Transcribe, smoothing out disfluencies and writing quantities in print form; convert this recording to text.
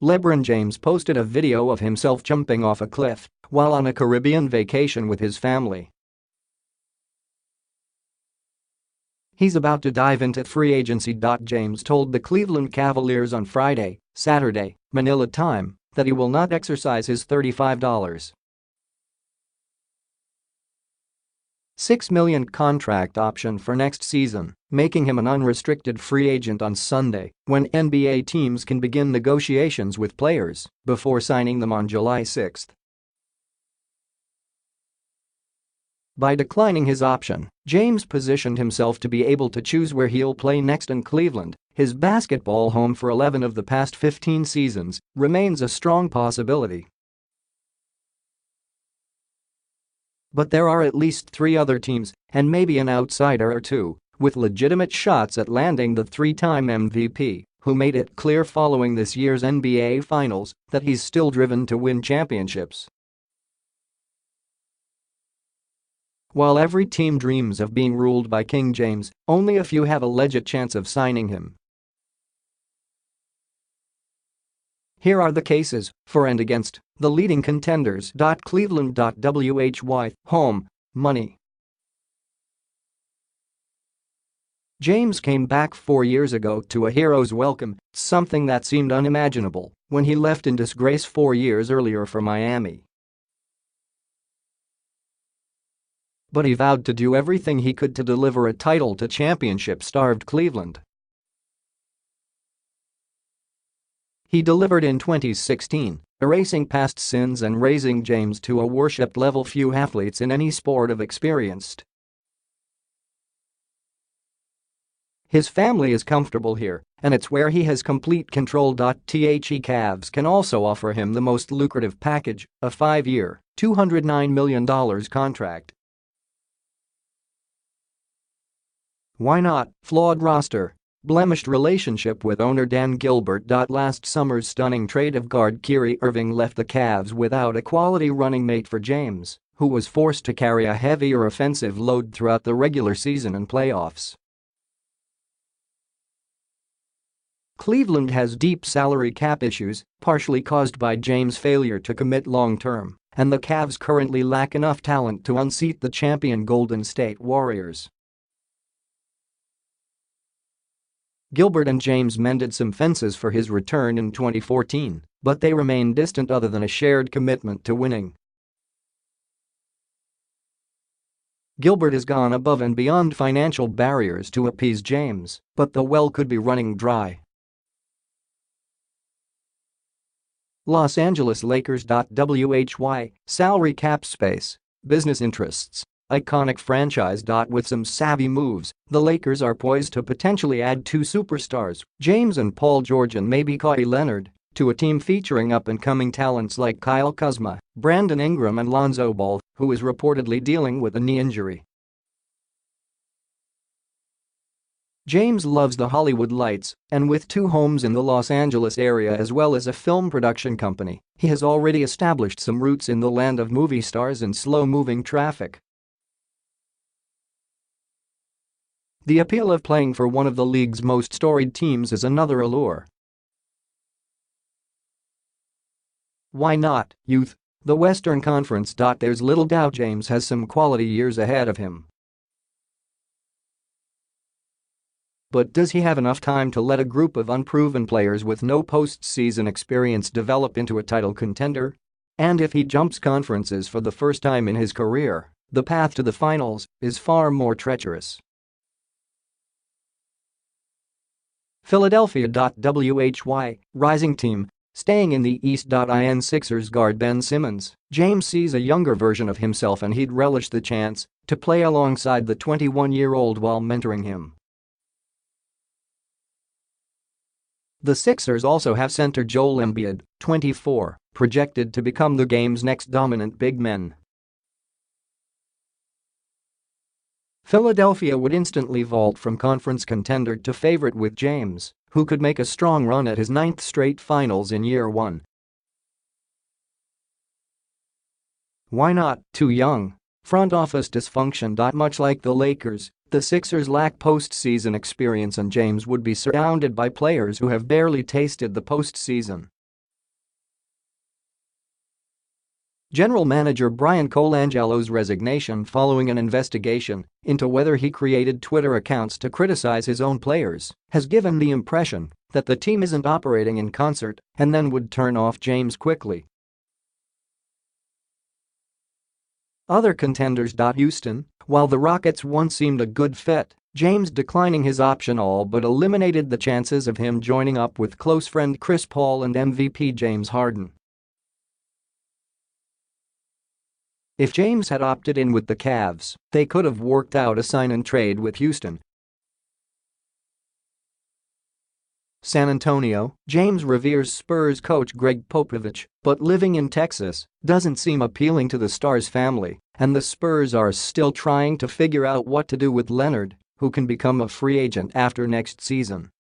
LeBron James posted a video of himself jumping off a cliff while on a Caribbean vacation with his family. He's about to dive into free agency. James told the Cleveland Cavaliers on Friday, Saturday, Manila time, that he will not exercise his $35.6 million contract option for next season, making him an unrestricted free agent on Sunday when NBA teams can begin negotiations with players before signing them on July 6. By declining his option, James positioned himself to be able to choose where he'll play next, in Cleveland, his basketball home for 11 of the past 15 seasons, remains a strong possibility. But there are at least 3 other teams, and maybe an outsider or 2, with legitimate shots at landing the 3-time MVP, who made it clear following this year's NBA Finals that he's still driven to win championships. While every team dreams of being ruled by King James, only a few have a legit chance of signing him. Here are the cases for and against the leading contenders. Cleveland. Why? Home. Money. James came back 4 years ago to a hero's welcome, something that seemed unimaginable when he left in disgrace 4 years earlier for Miami. But he vowed to do everything he could to deliver a title to championship-starved Cleveland. He delivered in 2016, erasing past sins and raising James to a worshipped level few athletes in any sport have experienced. His family is comfortable here, and it's where he has complete control. The Cavs can also offer him the most lucrative package, a 5-year, $209 million contract. Why not? Flawed roster. Blemished relationship with owner Dan Gilbert. Last summer's stunning trade of guard Kyrie Irving left the Cavs without a quality running mate for James, who was forced to carry a heavier offensive load throughout the regular season and playoffs. Cleveland has deep salary cap issues, partially caused by James' failure to commit long-term, and the Cavs currently lack enough talent to unseat the champion Golden State Warriors. Gilbert and James mended some fences for his return in 2014, but they remain distant other than a shared commitment to winning. Gilbert has gone above and beyond financial barriers to appease James, but the well could be running dry. Los Angeles Lakers. Why? Salary cap space. Business interests. Iconic franchise. With some savvy moves, the Lakers are poised to potentially add 2 superstars, James and Paul George, and maybe Kawhi Leonard, to a team featuring up-and-coming talents like Kyle Kuzma, Brandon Ingram and Lonzo Ball, who is reportedly dealing with a knee injury. James loves the Hollywood lights, and with 2 homes in the Los Angeles area as well as a film production company, he has already established some roots in the land of movie stars and slow-moving traffic. The appeal of playing for one of the league's most storied teams is another allure. Why not? Youth. The Western Conference. There's little doubt James has some quality years ahead of him. But does he have enough time to let a group of unproven players with no postseason experience develop into a title contender? And if he jumps conferences for the first time in his career, the path to the finals is far more treacherous. Philadelphia. Why? Rising team. Staying in the East. In Sixers guard Ben Simmons, James sees a younger version of himself and he'd relish the chance to play alongside the 21-year-old while mentoring him. The Sixers also have center Joel Embiid, 24, projected to become the game's next dominant big man. Philadelphia would instantly vault from conference contender to favorite with James, who could make a strong run at his 9th straight finals in year 1. Why not? Too young. Front office dysfunction. Much like the Lakers, the Sixers lack postseason experience and James would be surrounded by players who have barely tasted the postseason. General Manager Brian Colangelo's resignation following an investigation into whether he created Twitter accounts to criticize his own players has given the impression that the team isn't operating in concert and then would turn off James quickly. Other contenders. Houston, while the Rockets once seemed a good fit, James declining his option all but eliminated the chances of him joining up with close friend Chris Paul and MVP James Harden. If James had opted in with the Cavs, they could have worked out a sign-and-trade with Houston. San Antonio, James reveres Spurs coach Greg Popovich, but living in Texas doesn't seem appealing to the star's family, and the Spurs are still trying to figure out what to do with Leonard, who can become a free agent after next season.